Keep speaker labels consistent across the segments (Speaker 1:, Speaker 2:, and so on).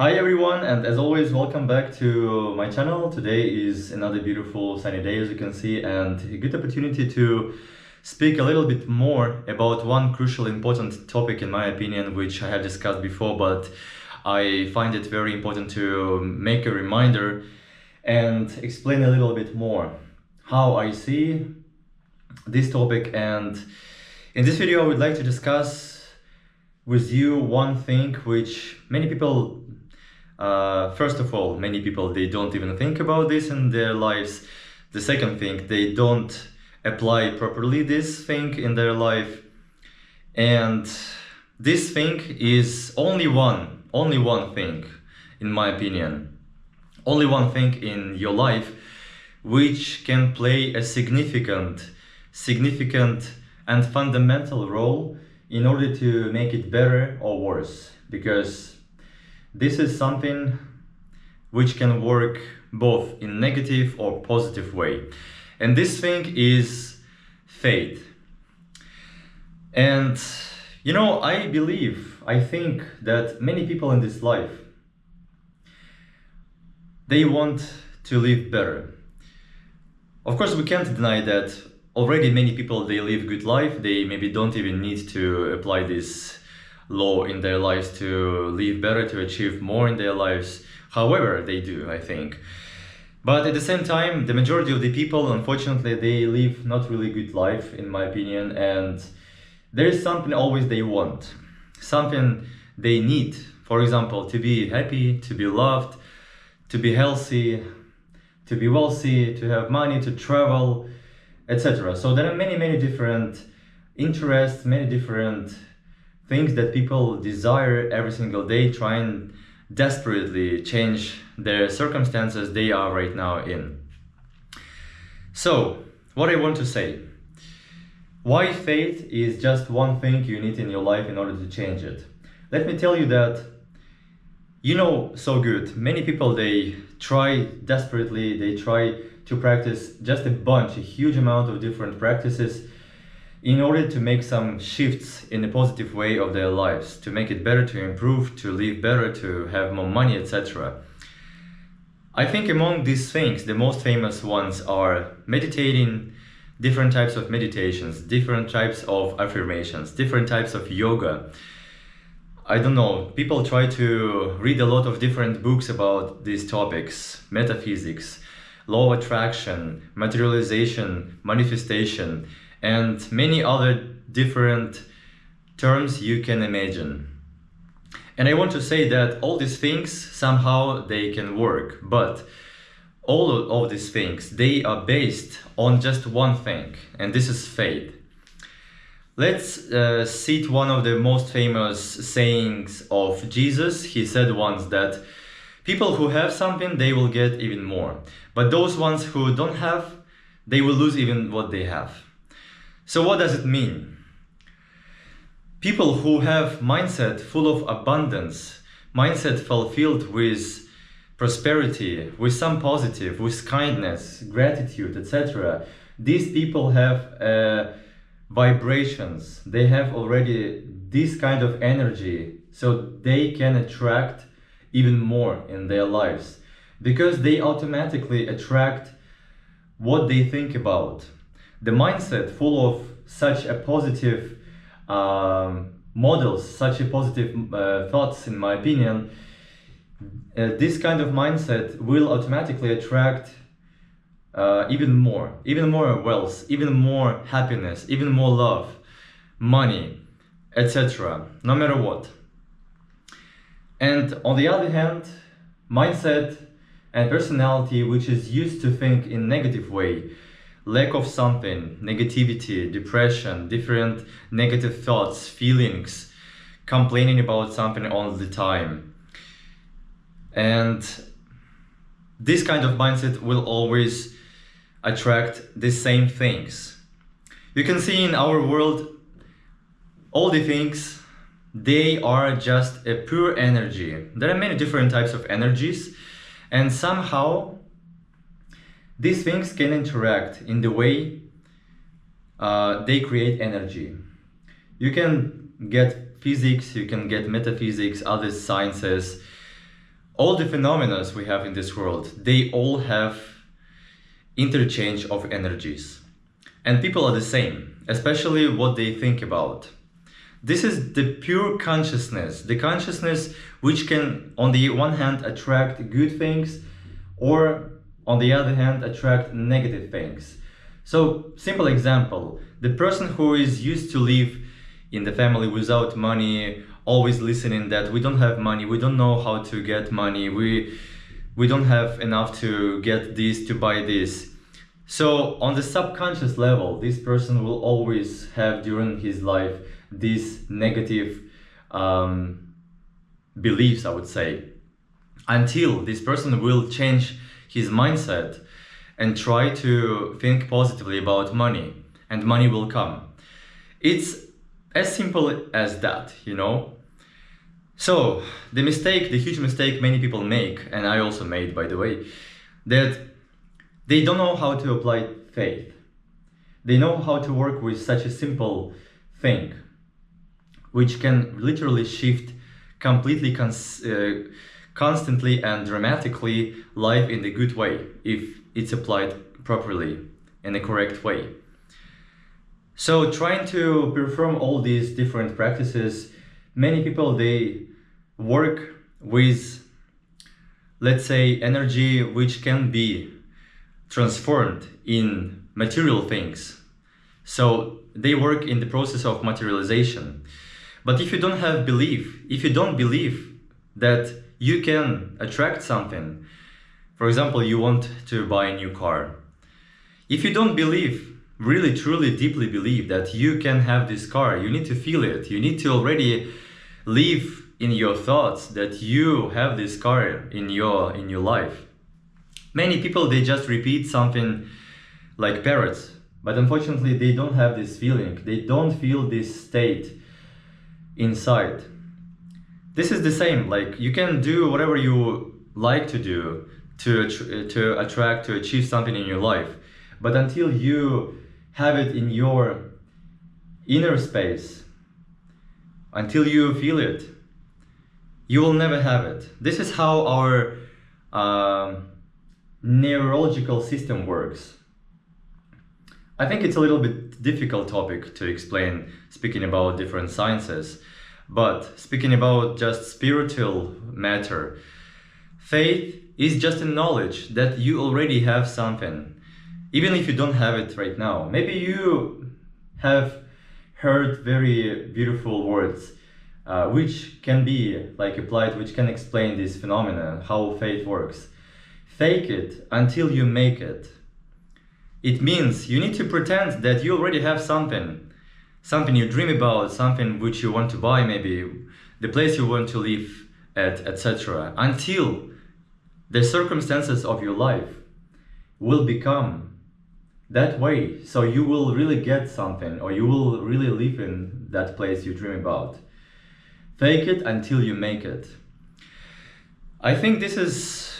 Speaker 1: Hi everyone, and as always, welcome back to my channel. Today is another beautiful sunny day, as you can see, and a good opportunity to speak a little bit more about one crucial important topic in my opinion, which I have discussed before, but I find it very important to make a reminder and explain a little bit more how I see this topic. And in this video I would like to discuss with you one thing which many people first of all, many people, they don't even think about this in their lives. The second thing, they don't apply properly this thing in their life. And this thing is only one thing, in my opinion. Only one thing in your life which can play a significant and fundamental role in order to make it better or worse. Because this is something which can work both in negative or positive way. And this thing is faith. And you know, I think that many people in this life, they want to live better. Of course, we can't deny that already many people, they live good life. They maybe don't even need to apply this law in their lives to live better, to achieve more in their lives. However, they do, I think. But at the same time, the majority of the people, unfortunately, they live not really good life, in my opinion, and there is something always they want, something they need. For example, to be happy, to be loved, to be healthy, to be wealthy, to have money, to travel, etc. So there are many different interests, many different things that people desire every single day, trying desperately change their circumstances they are right now in. So, what I want to say, why faith is just one thing you need in your life in order to change it. Let me tell you that, you know so good, many people, they try desperately, they try to practice just a huge amount of different practices in order to make some shifts in a positive way of their lives, to make it better, to improve, to live better, to have more money, etc. I think among these things, the most famous ones are meditating, different types of meditations, different types of affirmations, different types of yoga. I don't know, people try to read a lot of different books about these topics: metaphysics, law of attraction, materialization, manifestation, and many other different terms you can imagine. And I want to say that all these things, somehow they can work, but all of these things, they are based on just one thing, and this is faith. Let's cite one of the most famous sayings of Jesus. He said once that people who have something, they will get even more, but those ones who don't have, they will lose even what they have. So what does it mean? People who have mindset full of abundance, mindset fulfilled with prosperity, with some positive, with kindness, gratitude, etc. These people have vibrations. They have already this kind of energy, so they can attract even more in their lives, because they automatically attract what they think about. The mindset full of such a positive models, such a positive thoughts, in my opinion, this kind of mindset will automatically attract even more wealth, even more happiness, even more love, money, etc. No matter what. And on the other hand, mindset and personality which is used to think in negative way, lack of something, negativity, depression, different negative thoughts, feelings, complaining about something all the time. And this kind of mindset will always attract the same things. You can see in our world, all the things, they are just a pure energy. There are many different types of energies, and somehow these things can interact in the way they create energy. You can get physics, you can get metaphysics, other sciences, All the phenomena we have in this world, they all have interchange of energies. And people are the same, especially what they think about. This is the pure consciousness, the consciousness which can, on the one hand, attract good things, or on the other hand, attract negative things. So, simple example, the person who is used to live in the family without money, always listening that we don't have money, we don't know how to get money, we don't have enough to get this, to buy this. So on the subconscious level, this person will always have during his life these negative beliefs, I would say, until this person will change his mindset and try to think positively about money, and money will come. It's as simple as that, you know? So the huge mistake many people make, and I also made, by the way, that they don't know how to apply faith. They know how to work with such a simple thing, which can literally shift completely, constantly and dramatically life in the good way, if it's applied properly, in a correct way. So trying to perform all these different practices, many people, they work with, let's say, energy which can be transformed in material things. So they work in the process of materialization. But if you don't have belief, if you don't believe that you can attract something, for example, you want to buy a new car. If you don't believe, really, truly, deeply believe that you can have this car, you need to feel it. You need to already live in your thoughts that you have this car in your life. Many people, they just repeat something like parrots, but unfortunately they don't have this feeling. They don't feel this state inside. This is the same, like you can do whatever you like to do to attract, to achieve something in your life. But until you have it in your inner space, until you feel it, you will never have it. This is how our neurological system works. I think it's a little bit difficult topic to explain, speaking about different sciences, but speaking about just spiritual matter, faith is just a knowledge that you already have something, even if you don't have it right now. Maybe you have heard very beautiful words which can be like applied, which can explain this phenomenon, how faith works. Fake it until you make it. It means you need to pretend that you already have something you dream about, something which you want to buy, maybe the place you want to live at, etc., until the circumstances of your life will become that way, so you will really get something, or you will really live in that place you dream about. Fake it until you make it. I think this is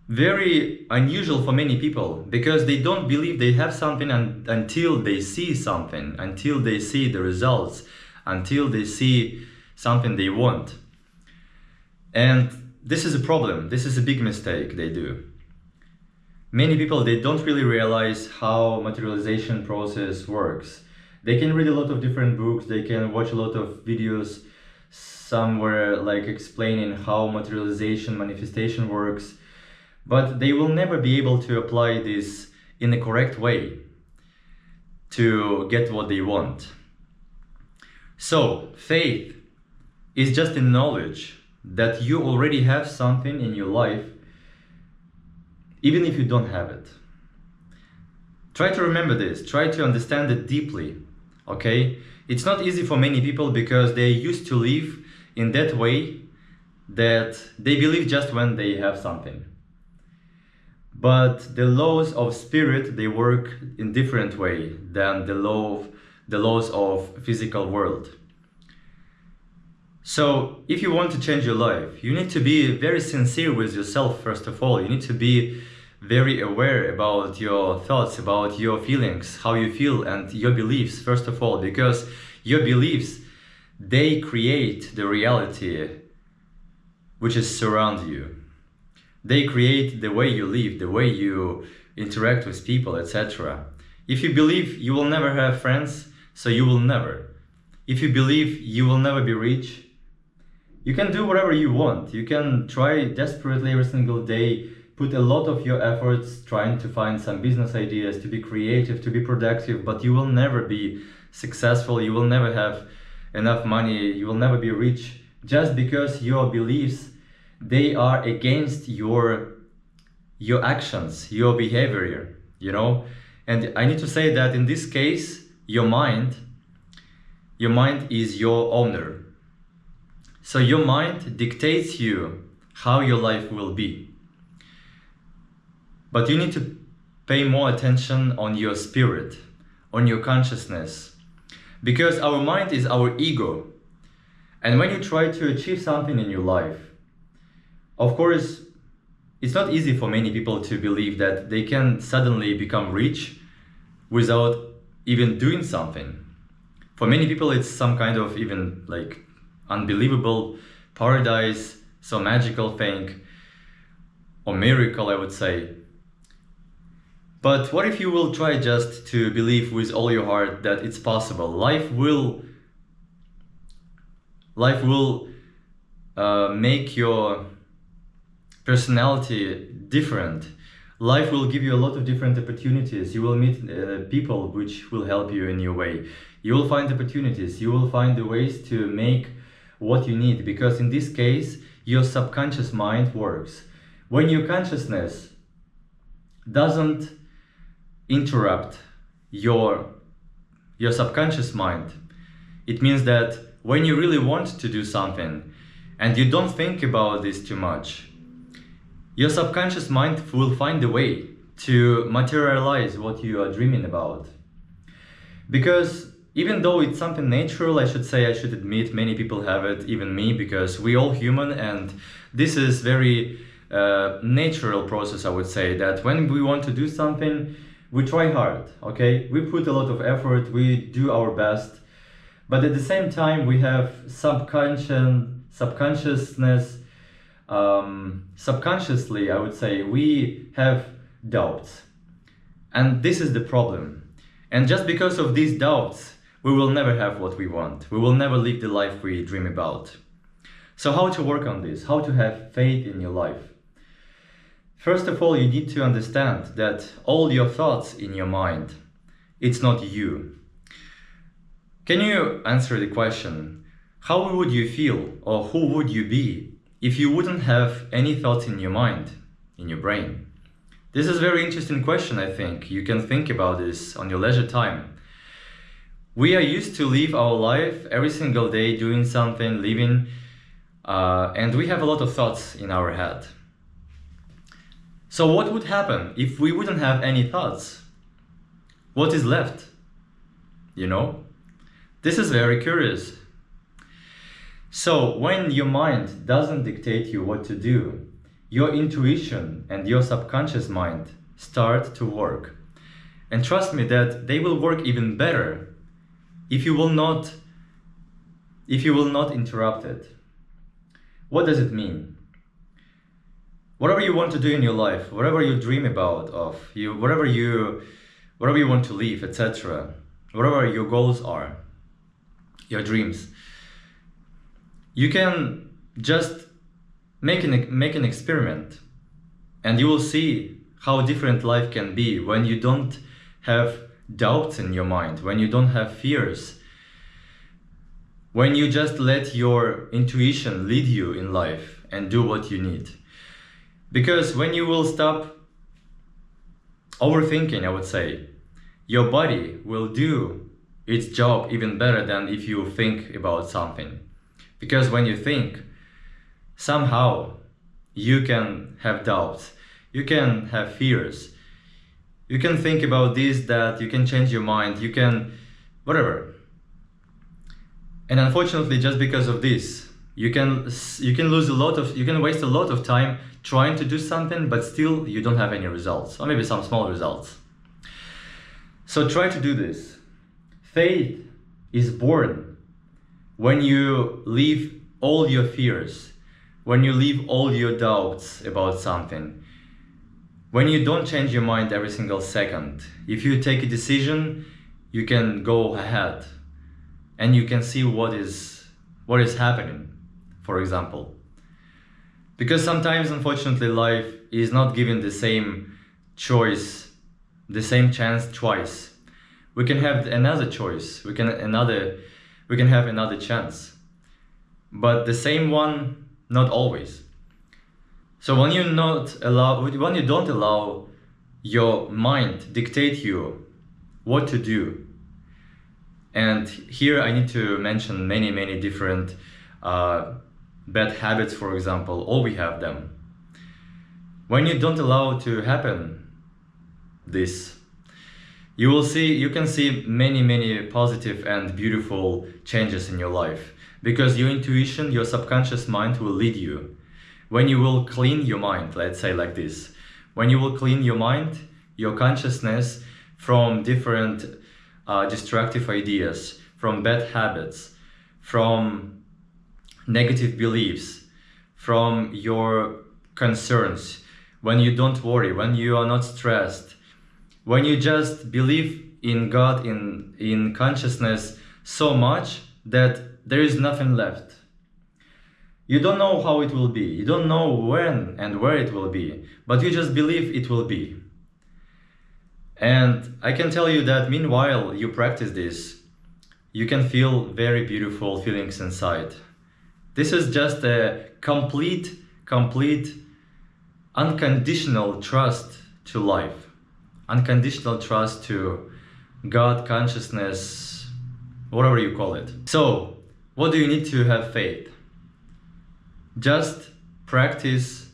Speaker 1: very unusual for many people, because they don't believe they have something until they see something, until they see the results, until they see something they want. And this is a problem. This is a big mistake they do. Many people, they don't really realize how materialization process works. They can read a lot of different books, they can watch a lot of videos somewhere like explaining how materialization, manifestation works, but they will never be able to apply this in the correct way to get what they want. So faith is just a knowledge that you already have something in your life, even if you don't have it. Try to remember this, try to understand it deeply, okay? It's not easy for many people because they used to live in that way, that they believe just when they have something. But the laws of spirit, they work in different way than the laws of physical world. So if you want to change your life, you need to be very sincere with yourself. First of all, you need to be very aware about your thoughts, about your feelings, how you feel, and your beliefs, first of all, because your beliefs, they create the reality which is surround you. They create the way you live, the way you interact with people, etc. If you believe you will never have friends, so you will never. If you believe you will never be rich, you can do whatever you want. You can try desperately every single day, put a lot of your efforts trying to find some business ideas, to be creative, to be productive, but you will never be successful, you will never have enough money, you will never be rich, just because your beliefs, they are against your actions, your behavior, you know? And I need to say that in this case, your mind is your owner. So your mind dictates you how your life will be. But you need to pay more attention on your spirit, on your consciousness, because our mind is our ego. And when you try to achieve something in your life, of course, it's not easy for many people to believe that they can suddenly become rich without even doing something. For many people, it's some kind of even like unbelievable paradise, so magical thing, or miracle, I would say. But what if you will try just to believe with all your heart that it's possible? Life will make your personality different. Life will give you a lot of different opportunities. You will meet people which will help you in your way. You will find opportunities. You will find the ways to make what you need, because in this case, your subconscious mind works. When your consciousness doesn't interrupt your subconscious mind, it means that when you really want to do something and you don't think about this too much, your subconscious mind will find a way to materialize what you are dreaming about. Because even though it's something natural, I should admit, many people have it, even me, because we all human, and this is very natural process, I would say, that when we want to do something, we try hard, okay? We put a lot of effort, we do our best, but at the same time we have subconsciously, I would say, we have doubts. And this is the problem. And just because of these doubts, we will never have what we want. We will never live the life we dream about. So how to work on this? How to have faith in your life? First of all, you need to understand that all your thoughts in your mind, it's not you. Can you answer the question, how would you feel, or who would you be if you wouldn't have any thoughts in your mind, in your brain? This is a very interesting question, I think. You can think about this on your leisure time. We are used to live our life every single day doing something, living, and we have a lot of thoughts in our head. So what would happen if we wouldn't have any thoughts? What is left? You know? This is very curious. So when your mind doesn't dictate you what to do, your intuition and your subconscious mind start to work. And trust me that they will work even better if you will not interrupt it. What does it mean? Whatever you want to do in your life, whatever you dream about whatever you want to live, etc., whatever your goals are, your dreams, you can just make an experiment, and you will see how different life can be when you don't have doubts in your mind, when you don't have fears, when you just let your intuition lead you in life and do what you need. Because when you will stop overthinking, I would say, your body will do its job even better than if you think about something. Because when you think, somehow you can have doubts, you can have fears, you can think about this, that, you can change your mind, you can whatever. And unfortunately, just because of this, you can waste a lot of time trying to do something, but still you don't have any results, or maybe some small results. So try to do this. Faith is born when you leave all your fears, when you leave all your doubts about something, when you don't change your mind every single second. If you take a decision, you can go ahead and you can see what is happening, for example. Because sometimes, unfortunately, life is not given the same choice, the same chance twice. We can have another choice, we can have another chance, but the same one, not always. So when you don't allow your mind dictate you what to do, and here I need to mention many different bad habits, for example. All we have them. When you don't allow to happen this, you can see many positive and beautiful changes in your life, because your intuition, your subconscious mind will lead you. When you will clean your mind, let's say like this, when you will clean your mind, your consciousness, from different destructive ideas, from bad habits, from negative beliefs, from your concerns, when you don't worry, when you are not stressed, when you just believe in God, in consciousness so much that there is nothing left. You don't know how it will be, you don't know when and where it will be, but you just believe it will be. And I can tell you that meanwhile you practice this, you can feel very beautiful feelings inside. This is just a complete, unconditional trust to life, unconditional trust to God, consciousness, whatever you call it. So, what do you need to have faith? Just practice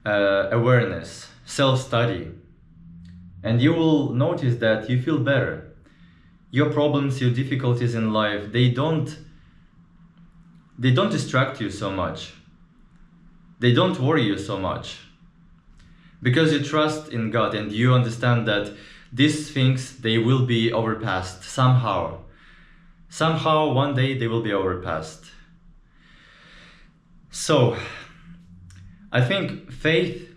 Speaker 1: awareness, self-study, and you will notice that you feel better. Your problems, your difficulties in life, they don't distract you so much. They don't worry you so much. Because you trust in God and you understand that these things, they will be overpassed somehow. Somehow, one day they will be overpassed. So, I think faith,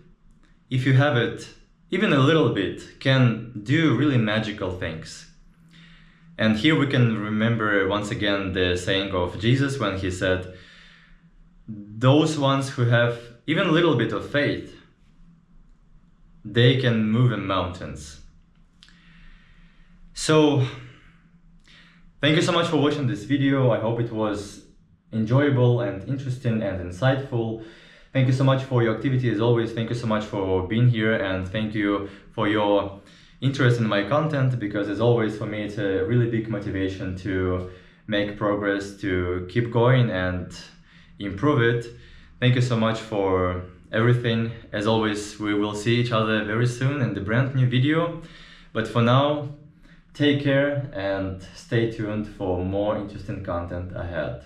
Speaker 1: if you have it, even a little bit, can do really magical things. And here we can remember once again the saying of Jesus when he said, those ones who have even a little bit of faith, they can move in mountains. So, thank you so much for watching this video. I hope it was enjoyable and interesting and insightful. Thank you so much for your activity as always. Thank you so much for being here, and thank you for your interest in my content, because as always for me it's a really big motivation to make progress, to keep going and improve it. Thank you so much for everything. As always, we will see each other very soon in the brand new video. But for now, take care and stay tuned for more interesting content ahead.